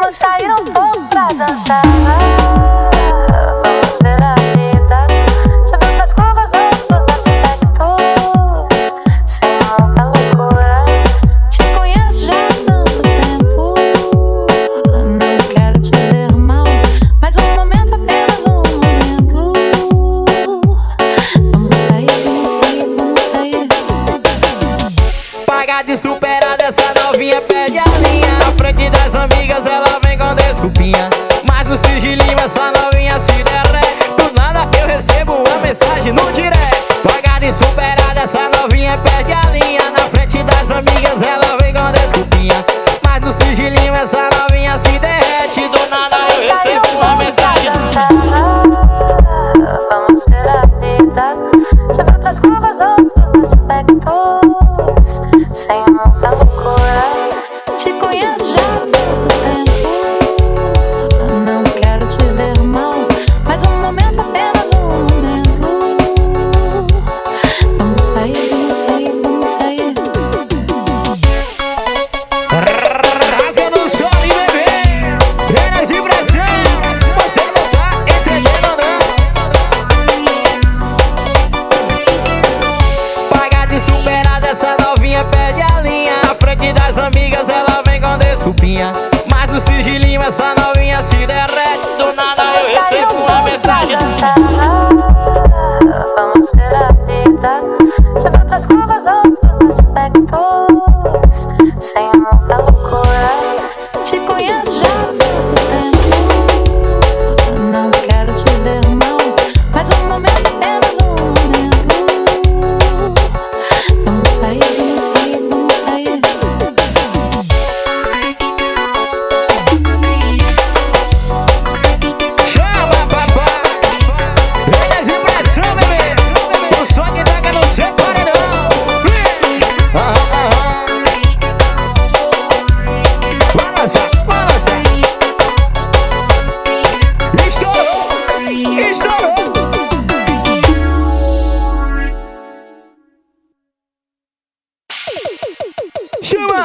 Vamos sair um pouco pra dançar. Vamos ver a vida subindo as curvas, outros aspectos, sem muita loucura. Te conheço já há tanto tempo. Não quero te ver mal, mas um momento, apenas um momento. Vamos sair, vamos sair, vamos sair. Paga de superada, essa novinha pede a linha. Na frente das amigas ela vem com desculpinha, mas no sigilinho essa novinha se derrete. Do nada eu recebo uma mensagem no direct. Paga de superada, essa novinha perde a linha. Na frente das amigas ela vem com desculpinha, mas no sigilinho essa novinha se derrete. Do nada eu recebo uma mensagem. Vamos ver a vida sob outras curvas, outros aspectos, sem muita loucura. Te conheço já há tanto tempo. Não quero te ver mal, mas um momento, apenas um momento. Vamos sair, vamos sair, vamos sair. Rasga no sol e bebê, penas de pressão. Você não tá entendendo não. Paga de superada, essa novinha pede a linha. Na frente das amigas ela vem com desculpinha, mas no sigilinho essa novinha se derrete. Do nada eu recebo uma mensagem. Vamos ver a vida sob outras curvas, outros aspectos, sem muita loucura. Te conheço já há tanto tempo. Não quero te ver mal, mas um momento, apenas um momento. Vamos sair, vamos sair, vamos sair. Chama papai, penas de pressão bebê. O som que toca no seu paredão. Balança, balança. Estourou, estourou. Chama!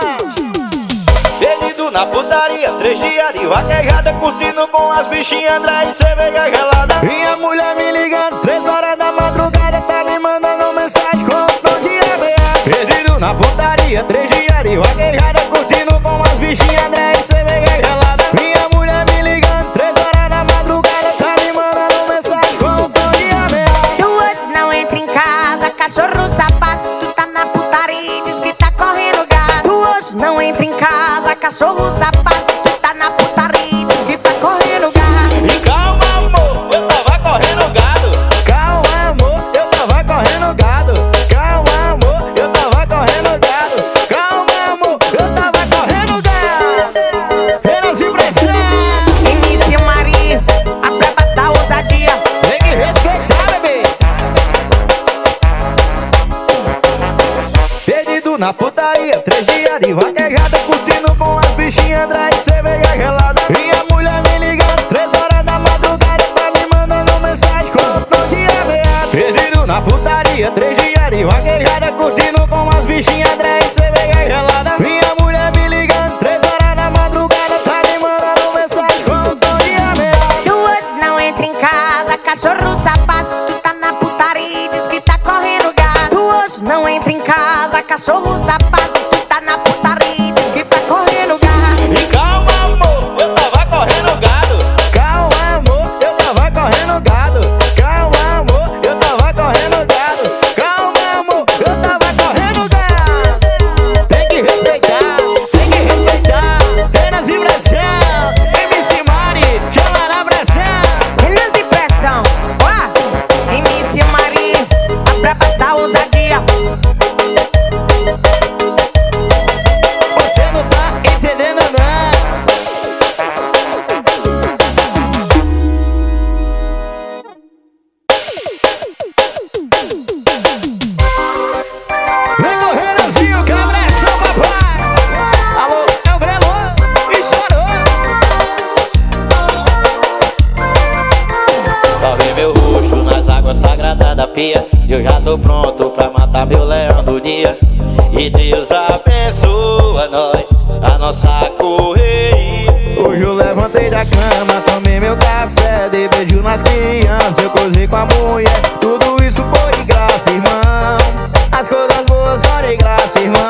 Perdido na putaria, 3 dias de vaquejada, curtindo com as bichinhas, André e cerveja gelada. E a mulher me ligando, 3 horas da madrugada, tá me mandando mensagem com um tom de ameaça. Perdido na putaria, 3 dias de vaquejada, curtindo com as bichinhas, André e cerveja gelada. E a mulher me ligando, 3 horas da madrugada, tá me mandando mensagem com um tom de ameaça. Tu hoje não entra em casa, cachorro sapato. Tu tá na putaria e diz que tá correndo gato. Tu hoje não entra em casa, cachorro sapato. Tu tá na putaria e diz que tá correndo gato. E calma amor, eu tava correndo gado. Calma amor, eu tava correndo gado. Calma amor, eu tava correndo gado. Calma amor, eu tava correndo gado. Penas de pressão, Início Maria, a prova da ousadia. tem que respeitar bebê. Perdido na putaria, 3 dias de vaquejada, curtindo com as bichinhas, André e cerveja gelada. E a mulher me ligando, 3 horas da madrugada, tá me mandando mensagem com um tom de ameaça. Perdido na putaria, 3 dias de vaquejada, curtindo com as bichinhas, André e cerveja gelada. E a mulher me ligando, 3 horas da madrugada, tá me mandando mensagem com um tom de ameaça. Tu hoje não entra em casa, cachorro sapato. Tu tá na putaria e diz que tá correndo gato. Tu hoje não entra em casa, cachorro sapato. Tu tá na putaria e diz que tá correndo gato. E calma amor, eu tava correndo gado. Calma amor, eu tava correndo gado. Calma amor, eu tava correndo gado. Calma amor, eu tava correndo gado. Tem que respeitar, tem que respeitar. Penas e pressão, MC Mari, chama na pressão. Penas e pressão, ó. Início Maria, a prova da ousadia. Você não tá entendendo não. Vem correndo assim, o cabeção, papai. Alô, é o Grelo, estourou. Salve meu rosto nas águas sagradas da pia. Eu já tô pronto pra matar meu leão do dia. E Deus abençoa nós, a nossa correria. Hoje eu cama, tomei meu café, dei beijo nas crianças, eu cozei com a mulher. Tudo isso foi de graça, irmão. As coisas boas só de graça, irmão.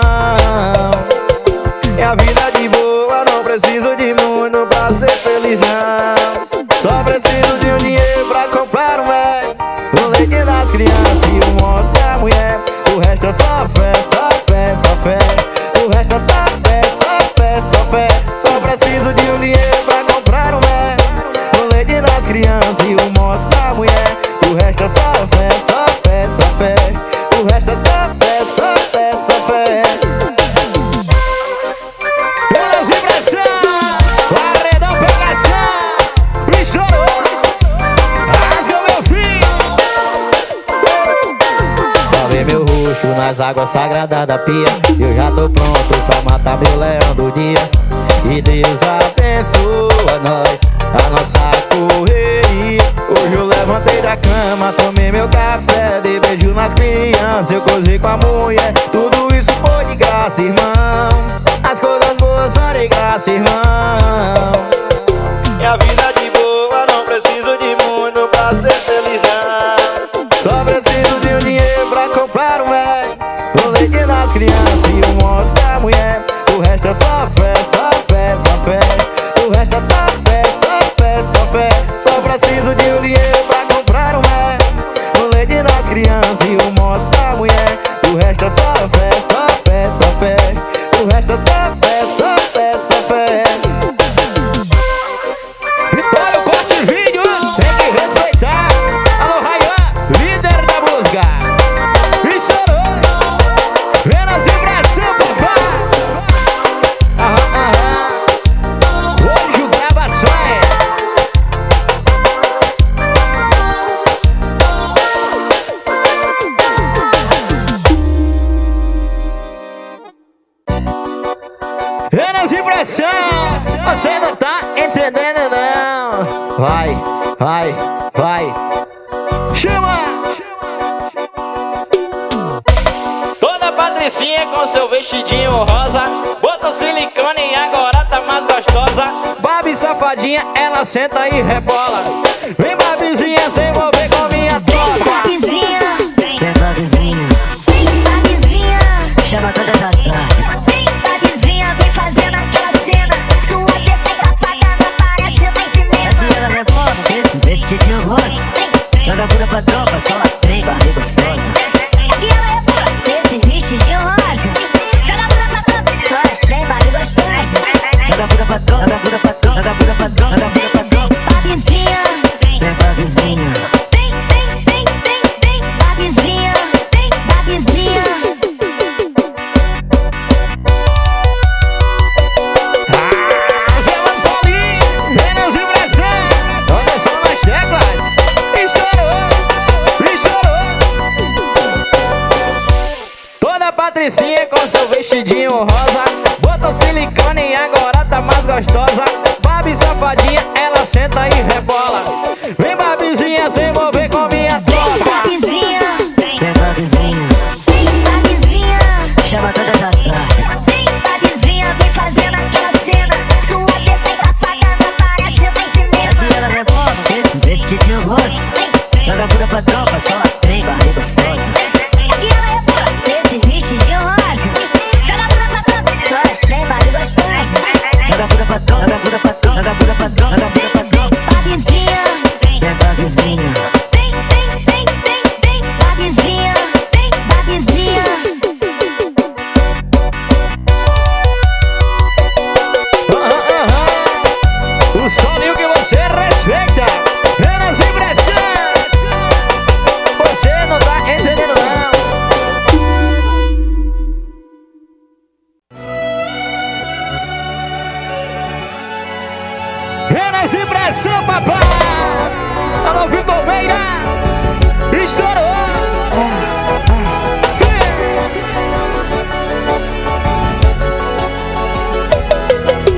E a vida de boa, não preciso de muito pra ser feliz, não. Só preciso de um dinheiro pra comprar o leite das crianças e o moço da mulher. O resto é só fé, só fé, só fé. O resto é só fé, só fé, só fé. Só preciso de um dinheiro pra comprar o leite das crianças e o moço da mulher. O resto é só fé, só fé, só fé. O resto é só fé, só fé, só fé. Pelas vibrações, paredão pegação, me chorou, rasga meu filho. Lavei meu rosto nas águas sagradas da pia. Eu já tô pronto pra matar meu leão do dia. E Deus abençoa nós, a nossa correria. Hoje eu levantei da cama, tomei meu café, dei beijo nas crianças, eu cozei com a mulher. Tudo isso foi de graça, irmão. As coisas boas são de graça, irmão. E a vida de boa, não preciso de muito pra ser feliz, não. Só preciso de um dinheiro pra comprar o leite das crianças e o moço da mulher. O resto é só fé, só fé, só fé. O resto é só fé, só fé, só fé. Só preciso de um dinheiro pra comprar o leite das crianças e o moço da mulher. O resto é só fé, só fé, só fé. O resto é só fé, só fé, só fé. Vitória, corte vídeos, tem que respeitar. Alô, Ryan, líder da música. E chorou, apenas vibração, papai. Hoje gravações. Apenas vibração. Você não tá entendendo, não. Vai, vai, vai. Chama! Toda patricinha com seu vestidinho rosa, botou silicone e agora tá mais gostosa. Babi safadinha, ela senta e rebola. Vem Babizinha, se envolver com minha tropa. Babizinha, vem Babizinha, vem Babizinha, chama todas as tropas. Vem Babizinha, vem fazendo aquela cena. Sua descida safada não parece outra cinema. Aqui ela rebola, esse vestidinho rosa. Joga a bunda pra tropa, só as três barrigas gostosas. Aqui ela rebola, esse vestidinho rosa. Joga a bunda pra tropa, só as três barrigas gostosas. Joga a bunda pra tropa, joga a bunda pra tropa, joga a bunda pra tropa, joga a bunda pra tropa. Babizinha, Vem Babizinha, vem, vem, vem, vem, vem Babizinha, vem Babizinha. Zé Mansolim, menos vibração. Olha só nas teclas. E chorou, e chorou. Toda patricinha com seu vestidinho rosa, botou silicone e agora tá mais gostosa. Babi safadinha, ela senta e rebola. Vem Babizinha, se envolver com minha tropa. Babizinha, vem Babizinha, vem Babizinha. chama todas as tropas. Vem Babizinha, vem fazendo aquela cena. Sua descida safada não parece outra cinema. Aqui ela rebola, esse vestidinho rosa. Joga a bunda pra tropa, só as três barrigas gostosas. Aqui ela rebola, esse vestidinho rosa. Joga a bunda pra tropa, só as três barrigas gostosas. Joga a bunda pra tropa, joga a bunda pra tropa, joga a bunda pra tropa, joga a bunda pra tropa. Babizinha, Vem Babizinha, vem, vem, vem, vem, vem Babizinha, vem Babizinha. O soninho que você respeita. Menos impressões. Você não tá entendendo, não. Menos impressão, papai. Alô, Vitor Meira. Estourou.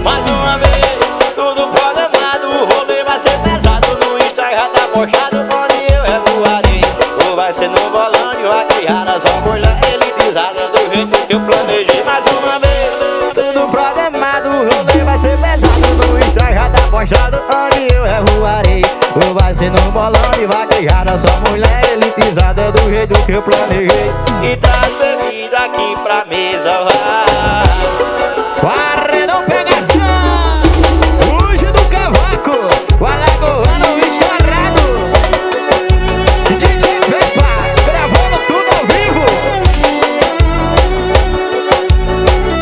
Mais uma vez, tudo programado. O rolê vai ser pesado. No Instagram tá postado onde eu revoarei. Ou vai ser no volante, vai criar as orgulhas elitizada do jeito que eu planejei. Mais uma vez, tudo programado. O rolê vai ser pesado. No Instagram tá postado apostado onde eu voarei. Ou vai ser no bolão de vaquejada, só mulher elitizada do jeito que eu planejei. E traz bebida aqui pra mesa, vai. Paredão pegação, hoje do cavaco, o alagoano estourado. DJ Pepa, gravando tudo ao vivo.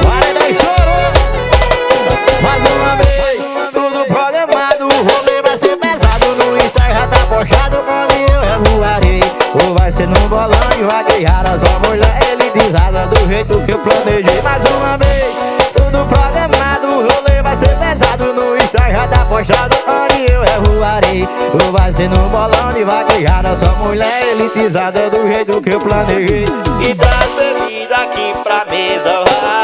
Paredão estourou, mais uma vez, tudo programado. O rolê vai ser pesado, no Insta já tá postado onde eu voarei. Ou vai ser no bolão de vaquejada, só mulher elitizada do jeito que eu planejei. Mais uma vez, tudo programado, o rolê vai ser pesado, no Insta já tá postado onde eu voarei. Ou vai ser no bolão de vaquejada, só mulher elitizada do jeito que eu planejei. E traz bebida aqui pra mesa, vai.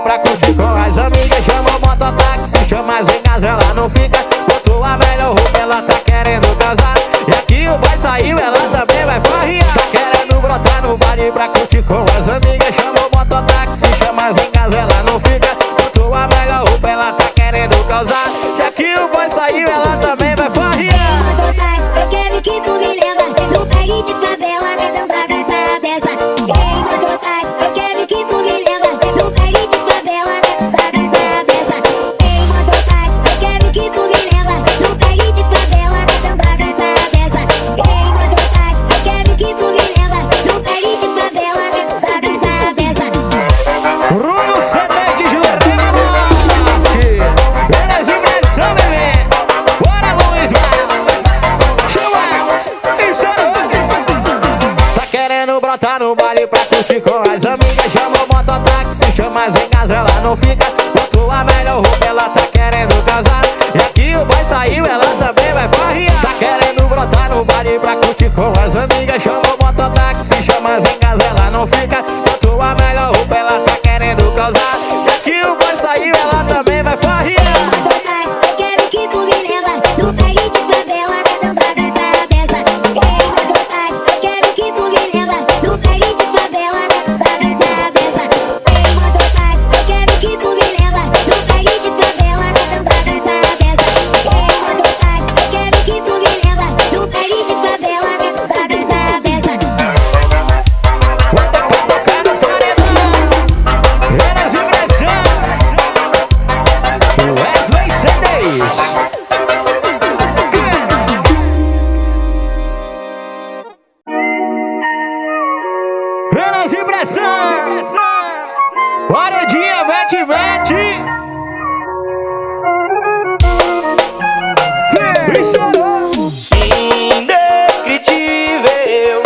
Pra curtir com as amigas, chama o mototáxi, chama as amigas, ela não fica. Botou a melhor roupa, ela tá querendo casar. E aqui o boy saiu, ela também vai farrear. Tá querendo brotar no baile pra curtir com as amigas, chama o mototáxi, chama as amigas, ela não fica. Botou a melhor roupa, ela tá querendo casar. E aqui o boy saiu, ela também vai farrear. Mototáxi, eu quero que tu me leva no baile de favela, pra dançar dessa peça. Ei, mototáxi, eu quero que tu me leva no baile de favela, pra dançar dessa. Ei, mototáxi, eu quero que tu me leva no baile de favela, pra dançar dessa peça. Ei, mototáxi, eu quero que tu me leva no baile de favela, pra dançar dessa. Bruno CD de Jurema Norte, Eras Impressão, bebê. Bora, Luiz, chama, tá querendo brotar no baile pra curtir com as amigas, chama o mototáxi, chama as amigas, ela não fica. Botou a melhor roupa, ela tá querendo casar. E aqui o boy saiu, ela também vai farrear. Tá querendo brotar no baile pra curtir com as amigas, chama o mototáxi, chama as amigas, ela não fica. Botou a melhor roupa, ela tá querendo casar. E aqui o boy saiu, ela também vai farrear. Mototáxi, eu quero que tu me leva no baile de favela, pra dançar dessa peça. Ei, mototáxi, eu quero que tu me leva no baile de favela, pra dançar dessa. Ei, mototáxi, eu quero que tu me leva no baile de favela, pra dançar dessa peça. Ei, mototáxi, eu quero que tu me leva no baile de favela, pra dançar dessa. Bota pra tocar no paredão, Eras Impressão, Wesley CDs. Eras Impressão, paredinha, mete, mete. Estourou. Indescritível,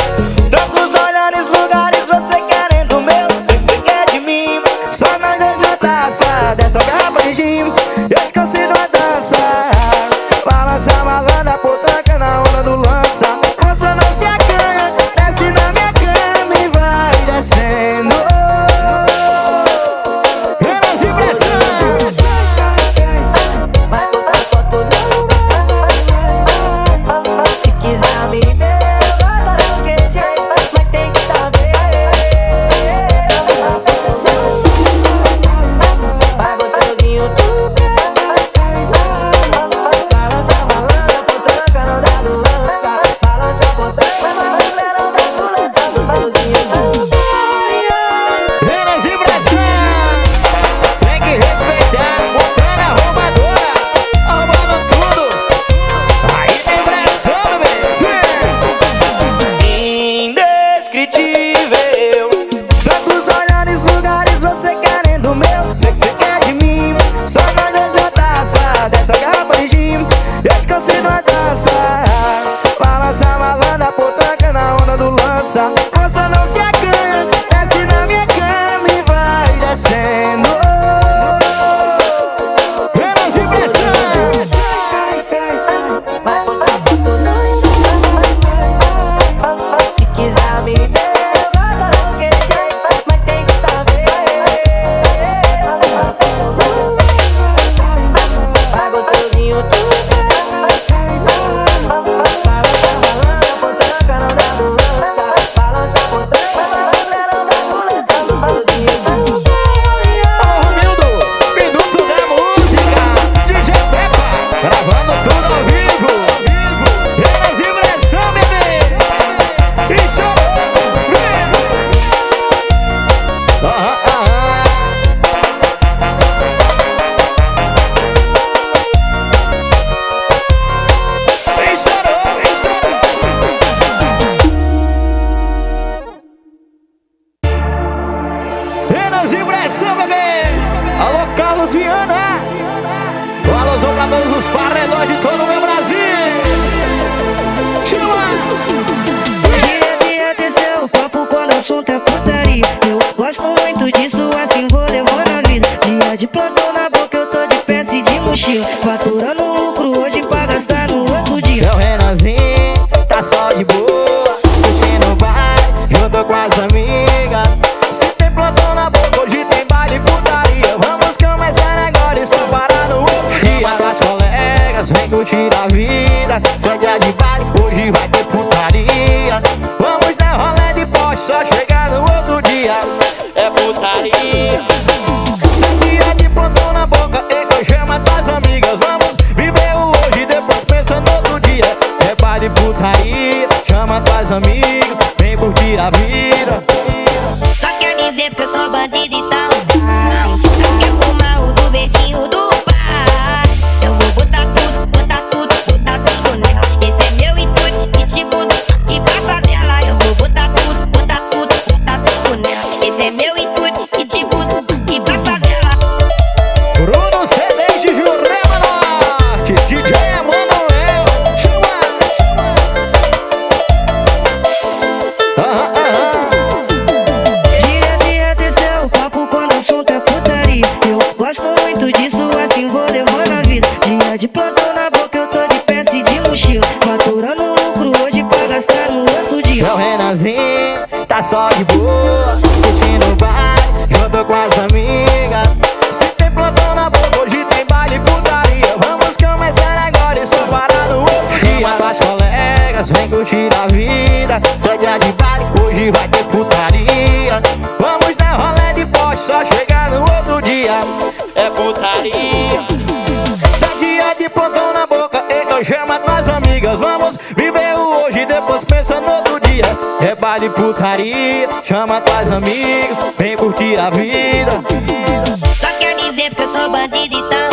tantos olhares, lugares, você querendo o meu. Sei que você quer de mim. Só nós dessa taça, dessa garrafa de gin, eu te cansino a dança. Balança a malandra, potranca na onda do lança. Moça não se acanha, desce na minha cama e vai descendo. Eras Impressão. Pressão, bebê! Alô, Carlos Viana! Um alôzão pra todos os paredões de todo o meu Brasil! Chama! Dia desceu o papo quando o assunto é putaria. Eu gosto muito disso, assim vou levando a vida. Dia de plantão na boca, eu tô de peça e de mochila. Faturando lucro hoje pra gastar no outro dia. É o Renanzinho, tá só de boa, curtindo o baile, junto com as amigas. Se tem plantão na boca, hoje tem baile e putaria. Vamos começar agora e só parar no outro dia. Chama as colegas, vem curtir a vida. Se é dia de baile, hoje vai ter putaria. Vamos dar rolê de poste, só chegar no outro dia. É putaria. Se é dia de plantão na boca, eu chama tuas amigas. Vamos viver o hoje, depois pensa no outro dia. É baile e putaria, chama tuas amigas, vem curtir a vida. Só quer me ver porque eu sou bandido e tal. Quer fumar o do verdinho do pai. Eu vou botar tudo, botar tudo, botar tudo nela. Esse é meu intuito, e te busca e pra favela. Eu vou botar tudo, botar tudo, botar tudo nela. Esse é meu intuito, e te busca e pra favela. Bruno C10 de Jurema Norte, DJ Emanuel, chama, chama. Dia desceu o papo quando o assunto é putaria. Eu gosto muito disso, assim vou levando a vida. Dia de plantão na boca, eu tô de peça e de mochila. Faturando lucro hoje pra gastar no outro dia. É o Renanzinho, tá só de boa, curtindo o baile, junto com as amigas. Se tem plantão na boca, hoje tem baile e putaria. Vamos começar agora e só parar no outro dia. Chama as colegas, vem curtir a vida. Se é dia de baile, hoje vai ter putaria. Vamos dar rolê de poste, só chegar no outro dia. É putaria. Se é dia de plantão na boca, então chama tuas amigas. Vamos viver o hoje, depois pensa no outro dia. É baile e putaria, chama tuas amigas, vem curtir a vida. Só quer me ver porque eu sou bandido e tal.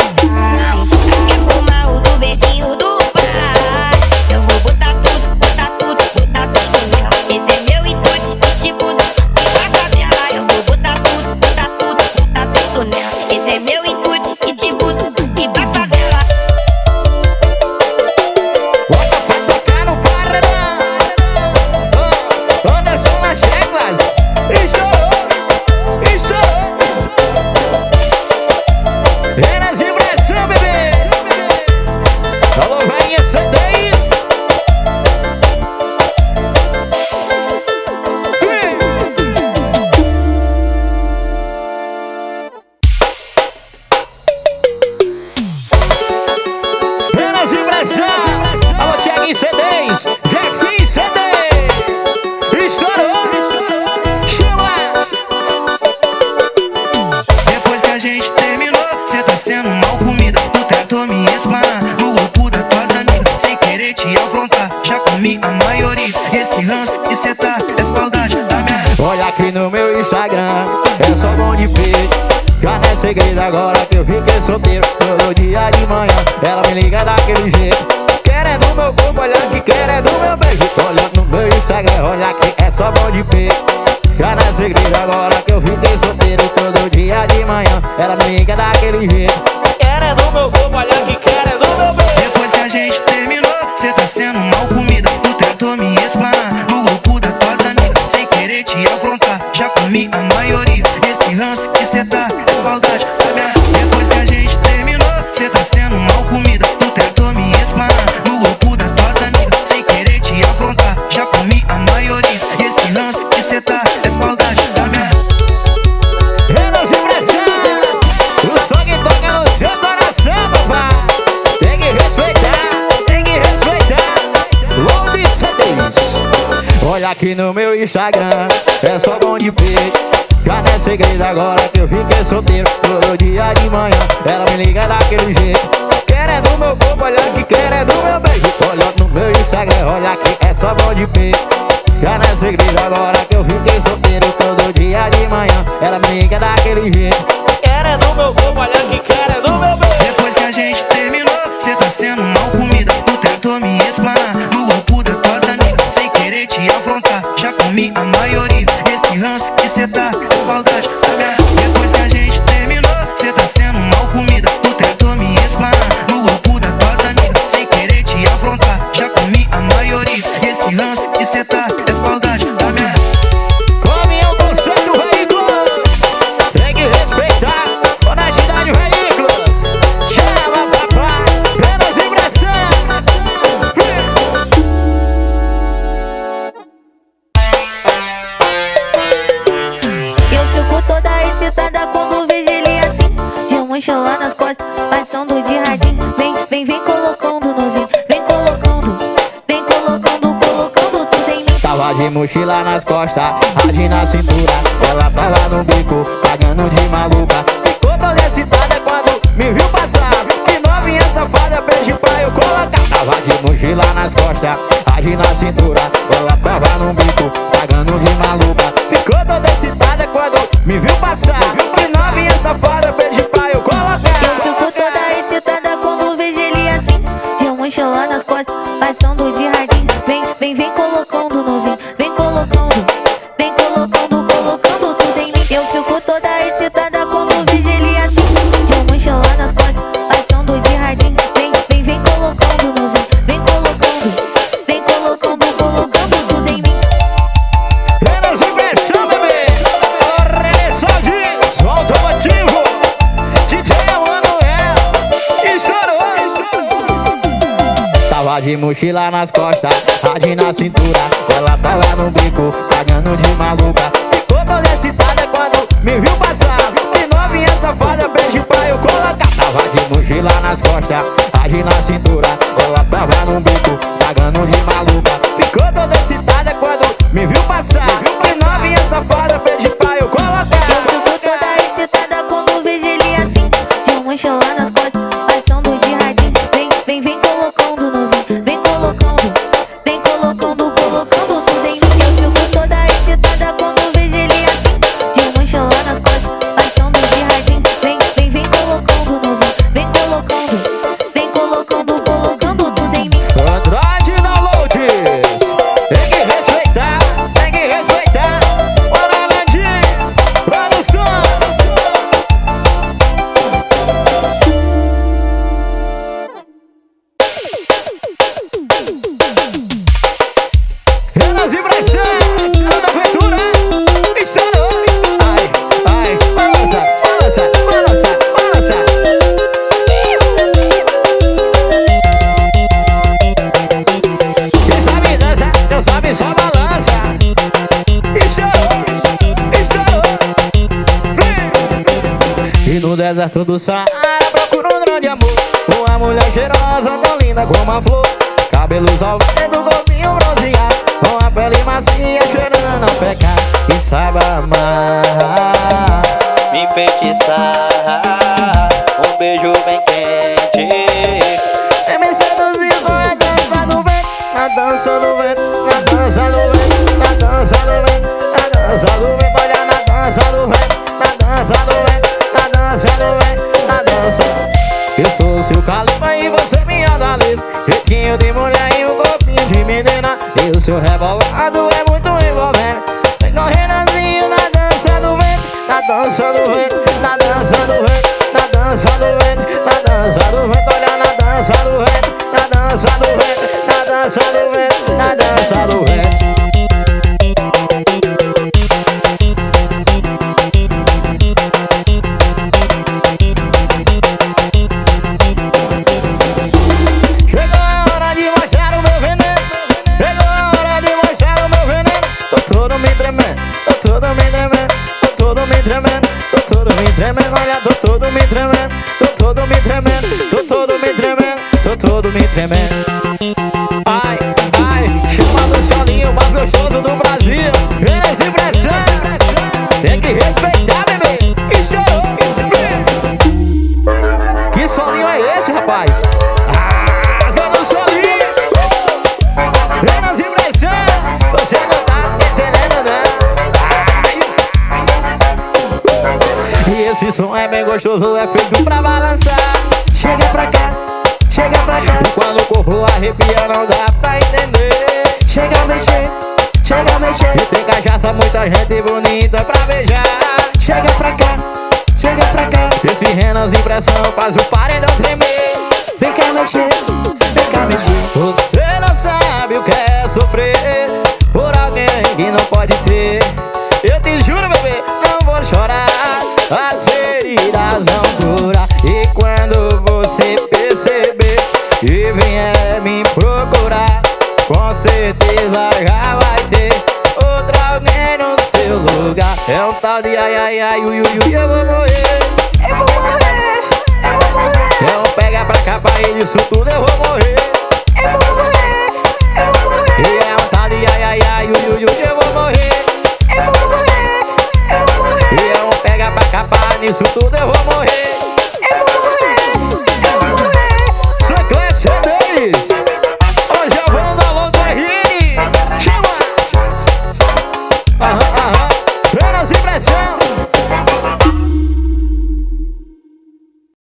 Quer fumar o do verdinho do pai. Eu vou botar tudo, botar tudo, botar tudo nela. Esse é meu intuito, e te busca e pra favela. Eu vou botar tudo, botar tudo, botar tudo nela. Esse é meu intuito, e te busca e pra favela. Bota pra tocar no paredão. Anderson nas teclas. E chorou, e chorou. Eras e pressão, bebê. Alô, velhinha C10. Eras e pressão. Alô, Thiaguinho C10. Jefinho C10. Estourou. Chama. Depois que a gente terminou, cê tá sendo mal comida. Tu tentou me explanar no grupo das tuas amigas, sem querer te afrontar. Já comi a maioria. Esse ranço que cê tá é saudade da minha. Olha aqui no meu Instagram, é só bom de peito. Já não é segredo agora que eu fiquei solteiro. Todo dia de manhã, ela me liga daquele jeito. Querendo meu corpo, olha que querendo meu beijo. Olha no meu Instagram, olha que é só bom de peito. Já não é segredo agora que eu fiquei solteiro. Todo dia de manhã, ela me liga daquele jeito. Querendo meu corpo, olha que querendo meu beijo. Depois que a gente terminou, cê tá sendo mal comida. Tu tentou me explanar no grupo das tuas amigas, sem querer te afrontar. Já comi a maioria. Esse ranço que cê tá é saudade da minha. Depois que a gente terminou, cê tá sendo mal comida. Tu tentou me explanar no grupo das tuas amigas, sem querer te afrontar. Já comi a maioria. Esse ranço que cê tá é saudade da minha. Eras e pressão. O sangue toca no seu coração, papai. Tem que respeitar, tem que respeitar. Load C10. Olha aqui no meu Instagram, é só bom de peito. Já não é segredo agora que eu fiquei solteiro. Todo dia de manhã, ela me liga daquele jeito. Querendo meu corpo, olha que querendo meu beijo. Olha no meu Instagram, olha que é só bom de peito. Já não é segredo agora que eu fiquei solteiro. Todo dia de manhã, ela me liga daquele jeito. Querendo meu corpo, olha que querendo meu beijo. Depois que a gente terminou, cê tá sendo mal comida. Tu tentou me explanar no grupo das tuas amigas, sem querer te afrontar. Já comi a maioria. Esse ranço que cê tá é saudade da minha. Depois que a excitada quando vejo ele assim, de mochila nas costas, passando de radinho. Vem colocando novinho, vem colocando tudo em mim. Tava de mochila nas costas, radinho na cintura, ela tava no bico, pagando de maluca. Ficou toda excitada quando me viu passar, que novinha safada, beijo pra eu colocar. Tava de mochila nas costas, radinho na cintura, ela tava no bico, pagando de maluca. Ficou toda excitada quando me viu passar, que novinha safada, beijo pra eu colocar. Eu fico toda excitada quando vejo ele assim, de mochila nas costas, passando de radinho. Vem colocando novinho, vem colocando tudo em mim. Eu fico toda excitada quando vejo ele assim, de mochila nas costas, passando de radinho. Vem colocando novinho, vem colocando tudo em mim. Menos impressão, bebê. Remissão de som automotivo. DJ Emanuel estourou. Tava de mochila nas costas, radinho na cintura, ela tava no bico, pagando de maluca. Ficou toda excitada quando me viu passar, que novinha safada, beijo pra eu colocar. Tava de mochila nas costas, radinho na cintura, ela tava no bico, pagando de maluca. Ficou toda excitada quando me viu passar, que novinha safada, beijo pra eu colocar. Eu fico toda excitada quando vejo ele assim, de mochila nas costas, passando de radinho. Vem colocando novinho, vem colocando tudo em mim. Eu fico toda excitada quando vejo ele assim, de mochila nas costas, passando de radinho. Vem colocando novinho, vem colocando tudo em mim. Android Downloads, tem que respeitar. Bora, Landinho, produção. Renas e Braçãs, Ana Aventura, estourou. Ai, balança. Quem sabe dança, não sabe só balança. Estourou. Vem. E no deserto do Saara procuro um grande amor, uma mulher cheirosa, tão linda como a flor, cabelos ao vento, corpinho bronzeado, com a pele macia, cheirando a não pecar, e saiba amar, me enfeitiçar, um beijo bem quente, e me seduzir com a dança do vento, a dança do vento, a dança do vento, a dança do vento, a dança do vento, olha na dança do vento, na dança do vento, na dança do vento, na dança. Eu sou o seu califa e você minha Dalisa, jeitinho de mulher e um corpinho de menina, e o seu rebolado é muito envolvente. Vem correndo assim na dança do vento, na dança do vento, na dança do vento, na dança do vento, na dança do vento, olha na dança do vento, na dança do vento, na dança do vento, na dança do vento. Olha, tô todo me tremendo, tô todo me tremendo. Ai, chama do solinho mais gostoso do Brasil. Renas e Braçãs, tem que respeitar, bebê. Estourou. Que solinho é esse, rapaz? Rasga do solinho. Renas e Braçãs, você não tá entendendo, não. E esse som é bem gostoso, é feito pra balançar. Chega pra cá, e quando o corpo arrepia não dá pra entender. Chega a mexer, e tem cachaça, muita gente bonita pra beijar. Chega pra cá, esse Renas impressão faz o paredão tremer. Vem cá mexer, você não sabe o que é sofrer por alguém que não pode ter. Eu te juro, bebê, não vou chorar, as feridas vão curar. E quando você perceber e vier me procurar, com certeza já vai ter outra alguém no seu lugar. lugar. É um tal de ai, ai, ai, ui, ui, ui, eu vou morrer. Eu vou morrer, eu vou morrer. É um pega pra capar e disso tudo eu vou morrer. Eu vou morrer, eu vou morrer. E é um tal de ai, ai, ai, ui, ui, ui, eu vou morrer. Eu vou morrer, eu vou morrer. E é um pega pra capar, nisso tudo eu vou morrer. Eu vou morrer, eu vou morrer. Sua classe é deles. Hoje eu vou dar logo a RN. Chama! Aham, aham. Menos impressão.